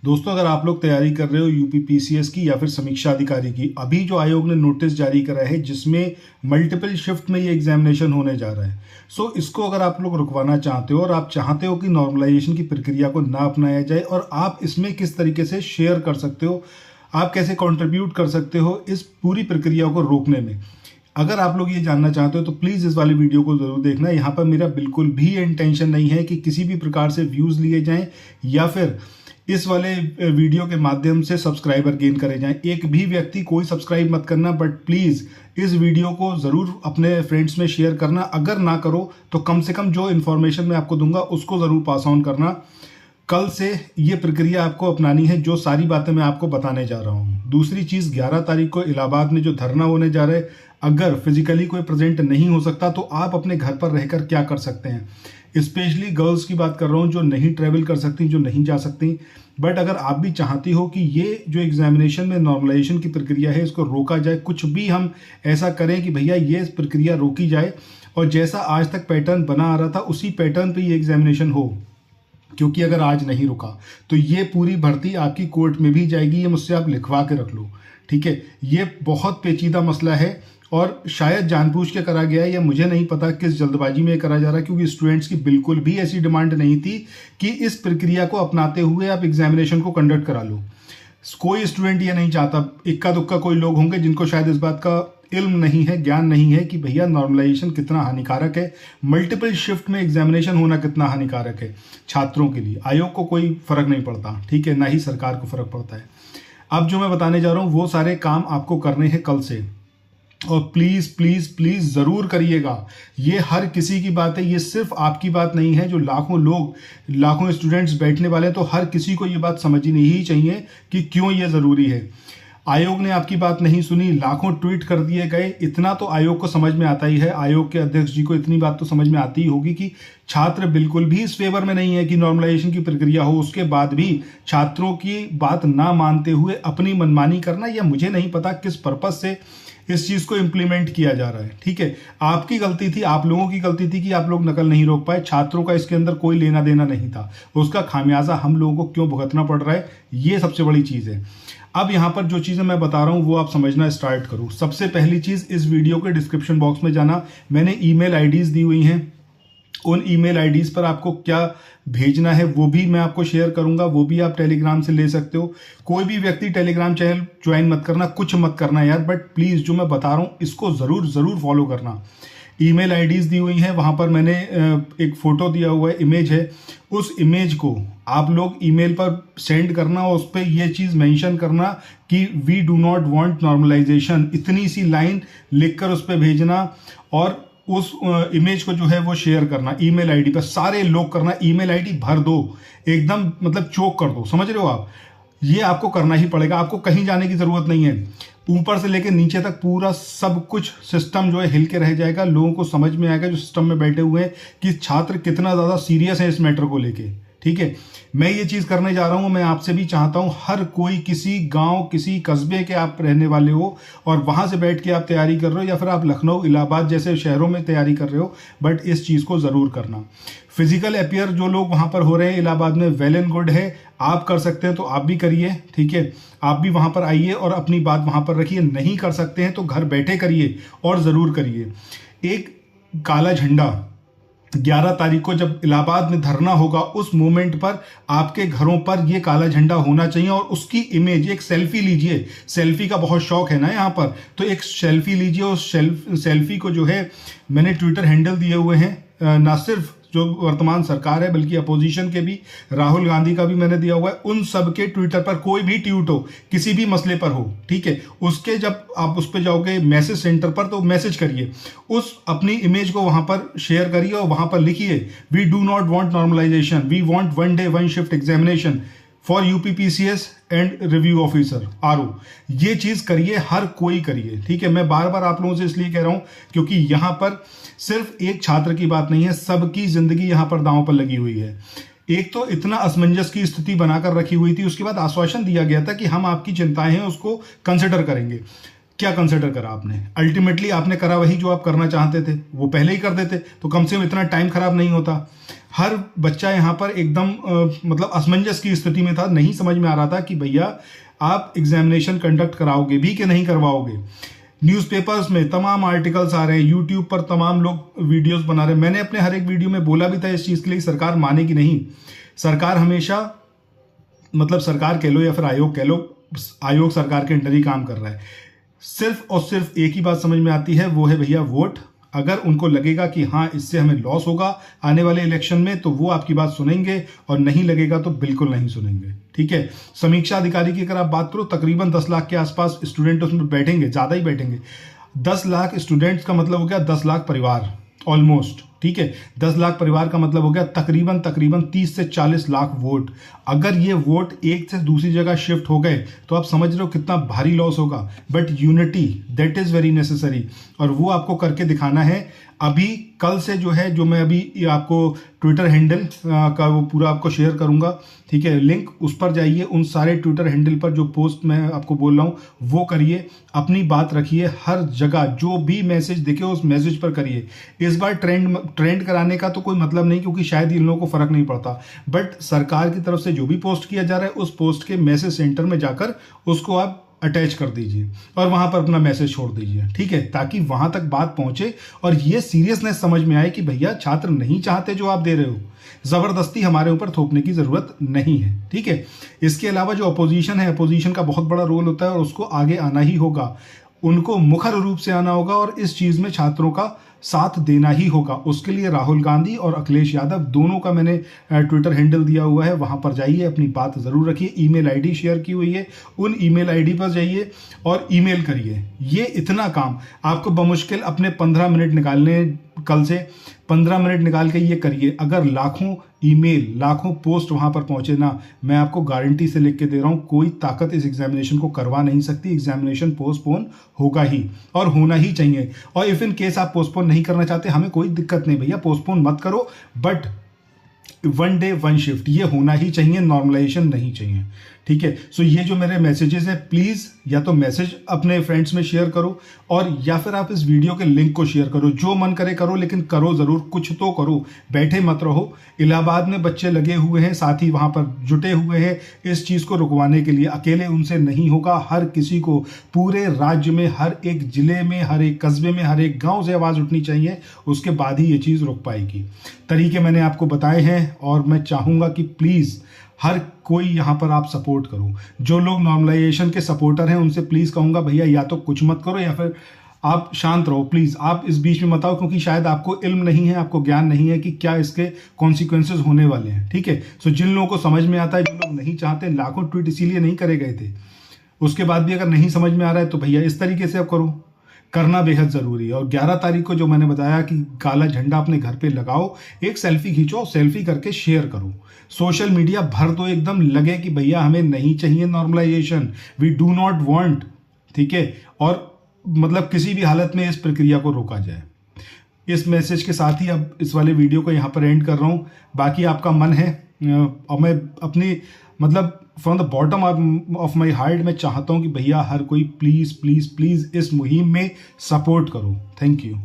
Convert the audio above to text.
दोस्तों, अगर आप लोग तैयारी कर रहे हो यूपी पीसीएस की या फिर समीक्षा अधिकारी की, अभी जो आयोग ने नोटिस जारी करा है जिसमें मल्टीपल शिफ्ट में ये एग्जामिनेशन होने जा रहा है, सो इसको अगर आप लोग रुकवाना चाहते हो और आप चाहते हो कि नॉर्मलाइजेशन की प्रक्रिया को ना अपनाया जाए और आप इसमें किस तरीके से शेयर कर सकते हो, आप कैसे कंट्रीब्यूट कर सकते हो इस पूरी प्रक्रिया को रोकने में, अगर आप लोग ये जानना चाहते हो तो प्लीज़ इस वाली वीडियो को ज़रूर देखना। यहाँ पर मेरा बिल्कुल भी इंटेंशन नहीं है कि किसी भी प्रकार से व्यूज़ लिए जाएं या फिर इस वाले वीडियो के माध्यम से सब्सक्राइबर गेन करे जाएं। एक भी व्यक्ति कोई सब्सक्राइब मत करना, बट प्लीज़ इस वीडियो को ज़रूर अपने फ्रेंड्स में शेयर करना। अगर ना करो तो कम से कम जो इन्फॉर्मेशन मैं आपको दूंगा उसको ज़रूर पास ऑन करना। कल से ये प्रक्रिया आपको अपनानी है, जो सारी बातें मैं आपको बताने जा रहा हूँ। दूसरी चीज़, 11 तारीख को इलाहाबाद में जो धरना होने जा रहा है, अगर फिजिकली कोई प्रेजेंट नहीं हो सकता तो आप अपने घर पर रहकर क्या कर सकते हैं। स्पेशली गर्ल्स की बात कर रहा हूँ जो नहीं ट्रैवल कर सकती, जो नहीं जा सकती। बट अगर आप भी चाहती हो कि ये जो एग्जामिनेशन में नॉर्मलाइजेशन की प्रक्रिया है इसको रोका जाए, कुछ भी हम ऐसा करें कि भैया ये प्रक्रिया रोकी जाए और जैसा आज तक पैटर्न बना आ रहा था उसी पैटर्न पे ये एग्जामिनेशन हो, क्योंकि अगर आज नहीं रुका तो ये पूरी भर्ती आपकी कोर्ट में भी जाएगी। ये मुझसे आप लिखवा के रख लो, ठीक है। ये बहुत पेचीदा मसला है और शायद जानबूझ के करा गया है या मुझे नहीं पता किस जल्दबाजी में करा जा रहा है, क्योंकि स्टूडेंट्स की बिल्कुल भी ऐसी डिमांड नहीं थी कि इस प्रक्रिया को अपनाते हुए आप एग्जामिनेशन को कंडक्ट करा लो। कोई स्टूडेंट ये नहीं चाहता। इक्का दुक्का कोई लोग होंगे जिनको शायद इस बात का इल्म नहीं है, ज्ञान नहीं है कि भैया नॉर्मलाइजेशन कितना हानिकारक है, मल्टीपल शिफ्ट में एग्जामिनेशन होना कितना हानिकारक है छात्रों के लिए। आयोग को कोई फर्क नहीं पड़ता, ठीक है, ना ही सरकार को फर्क पड़ता है। अब जो मैं बताने जा रहा हूँ वो सारे काम आपको करने हैं कल से, और प्लीज प्लीज प्लीज जरूर करिएगा। ये हर किसी की बात है, ये सिर्फ आपकी बात नहीं है। जो लाखों लोग, लाखों स्टूडेंट्स बैठने वाले हैं, तो हर किसी को ये बात समझनी ही चाहिए कि क्यों ये जरूरी है। आयोग ने आपकी बात नहीं सुनी, लाखों ट्वीट कर दिए गए। इतना तो आयोग को समझ में आता ही है, आयोग के अध्यक्ष जी को इतनी बात तो समझ में आती ही होगी कि छात्र बिल्कुल भी इस फेवर में नहीं है कि नॉर्मलाइजेशन की प्रक्रिया हो। उसके बाद भी छात्रों की बात ना मानते हुए अपनी मनमानी करना, या मुझे नहीं पता किस पर्पज से इस चीज को इंप्लीमेंट किया जा रहा है, ठीक है। आपकी गलती थी, आप लोगों की गलती थी कि आप लोग नकल नहीं रोक पाए। छात्रों का इसके अंदर कोई लेना देना नहीं था, उसका खामियाजा हम लोगों को क्यों भुगतना पड़ रहा है, ये सबसे बड़ी चीज है। अब यहां पर जो चीजें मैं बता रहा हूं वो आप समझना स्टार्ट करो। सबसे पहली चीज, इस वीडियो के डिस्क्रिप्शन बॉक्स में जाना, मैंने ईमेल आईडीज दी हुई हैं। उन ईमेल आईडीज पर आपको क्या भेजना है वो भी मैं आपको शेयर करूंगा, वो भी आप टेलीग्राम से ले सकते हो। कोई भी व्यक्ति टेलीग्राम चैनल ज्वाइन मत करना, कुछ मत करना यार, बट प्लीज जो मैं बता रहा हूं इसको जरूर जरूर फॉलो करना। ईमेल आईडीज दी हुई हैं, वहां पर मैंने एक फोटो दिया हुआ है, इमेज है। उस इमेज को आप लोग ईमेल पर सेंड करना और उस पर यह चीज मेंशन करना कि we do not want normalization, इतनी सी लाइन लिखकर उस पर भेजना और उस इमेज को जो है वो शेयर करना ईमेल आईडी पर। सारे लोग करना, ईमेल आईडी भर दो, एकदम मतलब चोक कर दो, समझ रहे हो आप। ये आपको करना ही पड़ेगा, आपको कहीं जाने की जरूरत नहीं है। ऊपर से लेकर नीचे तक पूरा सब कुछ सिस्टम जो है हिल के रह जाएगा। लोगों को समझ में आएगा जो सिस्टम में बैठे हुए हैं कि छात्र कितना ज्यादा सीरियस है इस मैटर को लेके, ठीक है। मैं ये चीज करने जा रहा हूं, मैं आपसे भी चाहता हूं हर कोई, किसी गांव, किसी कस्बे के आप रहने वाले हो और वहां से बैठ के आप तैयारी कर रहे हो, या फिर आप लखनऊ, इलाहाबाद जैसे शहरों में तैयारी कर रहे हो, बट इस चीज को जरूर करना। फिजिकल अपियर जो लोग वहां पर हो रहे हैं इलाहाबाद में, वेल एंड गुड है, आप कर सकते हैं तो आप भी करिए, ठीक है। आप भी वहां पर आइए और अपनी बात वहां पर रखिए। नहीं कर सकते हैं तो घर बैठे करिए और जरूर करिए। एक काला झंडा 11 तारीख को जब इलाहाबाद में धरना होगा, उस मोमेंट पर आपके घरों पर यह काला झंडा होना चाहिए और उसकी इमेज, एक सेल्फी लीजिए। सेल्फी का बहुत शौक है ना यहाँ पर, तो एक सेल्फी लीजिए। उस सेल्फी को जो है मैंने ट्विटर हैंडल दिए हुए हैं, ना सिर्फ जो वर्तमान सरकार है बल्कि अपोजिशन के भी, राहुल गांधी का भी मैंने दिया हुआ है। उन सब के ट्विटर पर कोई भी ट्वीट हो, किसी भी मसले पर हो, ठीक है, उसके जब आप उस पर जाओगे मैसेज सेंटर पर तो मैसेज करिए, उस अपनी इमेज को वहां पर शेयर करिए और वहां पर लिखिए we do not want normalization, we want one day one shift examination for UPPCS and review officer RO. ये चीज करिए, हर कोई करिए, ठीक है। मैं बार बार आप लोगों से इसलिए कह रहा हूं क्योंकि यहां पर सिर्फ एक छात्र की बात नहीं है, सबकी जिंदगी यहां पर दांव पर लगी हुई है। एक तो इतना असमंजस की स्थिति बनाकर रखी हुई थी, उसके बाद आश्वासन दिया गया था कि हम आपकी चिंताएं हैं उसको कंसिडर करेंगे। क्या कंसिडर करा आपने? अल्टीमेटली आपने करा वही जो आप करना चाहते थे, वो पहले ही कर देते तो कम से कम इतना टाइम खराब नहीं होता। हर बच्चा यहाँ पर एकदम मतलब असमंजस की स्थिति में था, नहीं समझ में आ रहा था कि भैया आप एग्जामिनेशन कंडक्ट कराओगे भी कि नहीं करवाओगे। न्यूज़पेपर्स में तमाम आर्टिकल्स आ रहे हैं, यूट्यूब पर तमाम लोग वीडियोस बना रहे हैं। मैंने अपने हर एक वीडियो में बोला भी था इस चीज़ के लिए सरकार मानेगी नहीं। सरकार हमेशा, मतलब सरकार कह लो या फिर आयोग कह लो, आयोग सरकार के अंडर ही काम कर रहा है। सिर्फ और सिर्फ एक ही बात समझ में आती है, वो है भैया वोट। अगर उनको लगेगा कि हाँ इससे हमें लॉस होगा आने वाले इलेक्शन में, तो वो आपकी बात सुनेंगे, और नहीं लगेगा तो बिल्कुल नहीं सुनेंगे। ठीक है। समीक्षा अधिकारी की अगर आप बात करो, तकरीबन 10 लाख के आसपास स्टूडेंट उसमें बैठेंगे, ज़्यादा ही बैठेंगे। 10 लाख स्टूडेंट्स का मतलब हो गया 10 लाख परिवार ऑलमोस्ट। ठीक है, 10 लाख परिवार का मतलब हो गया तकरीबन 30 से 40 लाख वोट। अगर ये वोट एक से दूसरी जगह शिफ्ट हो गए तो आप समझ रहे हो कितना भारी लॉस होगा। But unity that is very necessary, और वो आपको करके दिखाना है। अभी कल से जो है, जो मैं अभी आपको ट्विटर हैंडल का वो पूरा आपको शेयर करूंगा, ठीक है, लिंक, उस पर जाइए। उन सारे ट्विटर हैंडल पर जो पोस्ट मैं आपको बोल रहा हूं वो करिए, अपनी बात रखिए। हर जगह जो भी मैसेज दिखे उस मैसेज पर करिए। इस बार ट्रेंड कराने का तो कोई मतलब नहीं, क्योंकि शायद इन लोगों को फर्क नहीं पड़ता। बट सरकार की तरफ से जो भी पोस्ट किया जा रहा है उस पोस्ट के मैसेज सेंटर में जाकर उसको आप अटैच कर दीजिए और वहां पर अपना मैसेज छोड़ दीजिए। ठीक है, ताकि वहां तक बात पहुंचे और ये सीरियसनेस समझ में आए कि भैया छात्र नहीं चाहते जो आप दे रहे हो, जबरदस्ती हमारे ऊपर थोपने की जरूरत नहीं है। ठीक है। इसके अलावा जो अपोजिशन है, अपोजिशन का बहुत बड़ा रोल होता है और उसको आगे आना ही होगा, उनको मुखर रूप से आना होगा और इस चीज में छात्रों का साथ देना ही होगा। उसके लिए राहुल गांधी और अखिलेश यादव दोनों का मैंने ट्विटर हैंडल दिया हुआ है, वहां पर जाइए, अपनी बात जरूर रखिए। ईमेल आईडी शेयर की हुई है, उन ईमेल आईडी पर जाइए और ईमेल करिए। ये इतना काम आपको बमुश्किल अपने 15 मिनट निकालने, कल से 15 मिनट निकाल के ये करिए। अगर लाखों ईमेल, लाखों पोस्ट वहां पर पहुंचे ना, मैं आपको गारंटी से लिख के दे रहा हूं, कोई ताकत इस एग्जामिनेशन को करवा नहीं सकती। एग्जामिनेशन पोस्टपोन होगा ही और होना ही चाहिए। और इफ इन केस आप पोस्टपोन नहीं करना चाहते, हमें कोई दिक्कत नहीं भैया, पोस्टपोन मत करो, बट 1 डे 1 शिफ्ट ये होना ही चाहिए, नॉर्मलाइजेशन नहीं चाहिए। ठीक है। सो ये जो मेरे मैसेजेस हैं, प्लीज या तो मैसेज अपने फ्रेंड्स में शेयर करो और या फिर आप इस वीडियो के लिंक को शेयर करो। जो मन करे करो, लेकिन करो जरूर, कुछ तो करो, बैठे मत रहो। इलाहाबाद में बच्चे लगे हुए हैं, साथ ही वहां पर जुटे हुए हैं इस चीज को रुकवाने के लिए। अकेले उनसे नहीं होगा, हर किसी को पूरे राज्य में, हर एक जिले में, हर एक कस्बे में, हर एक गांव से आवाज उठनी चाहिए, उसके बाद ही ये चीज रुक पाएगी। तरीके मैंने आपको बताए हैं और मैं चाहूंगा कि प्लीज हर कोई यहां पर आप सपोर्ट करो। जो लोग नॉर्मलाइजेशन के सपोर्टर हैं उनसे प्लीज कहूंगा, भैया या तो कुछ मत करो या फिर आप शांत रहो प्लीज। आप इस बीच में मत आओ, क्योंकि शायद आपको इल्म नहीं है, आपको ज्ञान नहीं है कि क्या इसके कॉन्सिक्वेंसेज होने वाले हैं। ठीक है। सो जिन लोगों को समझ में आता है, जो लोग नहीं चाहते, लाखों ट्वीट इसीलिए नहीं करे गए थे, उसके बाद भी अगर नहीं समझ में आ रहा है तो भैया इस तरीके से आप करो, करना बेहद जरूरी है। और 11 तारीख को जो मैंने बताया कि काला झंडा अपने घर पे लगाओ, एक सेल्फी खींचो, सेल्फी करके शेयर करो, सोशल मीडिया भर दो, एकदम लगे कि भैया हमें नहीं चाहिए normalization, we do not want. ठीक है। और मतलब किसी भी हालत में इस प्रक्रिया को रोका जाए। इस मैसेज के साथ ही अब इस वाले वीडियो को यहाँ पर एंड कर रहा हूँ। बाकी आपका मन है, और मैं अपनी मतलब from the bottom of my heart मैं चाहता हूँ कि भैया हर कोई प्लीज प्लीज प्लीज इस मुहिम में सपोर्ट करो। Thank you.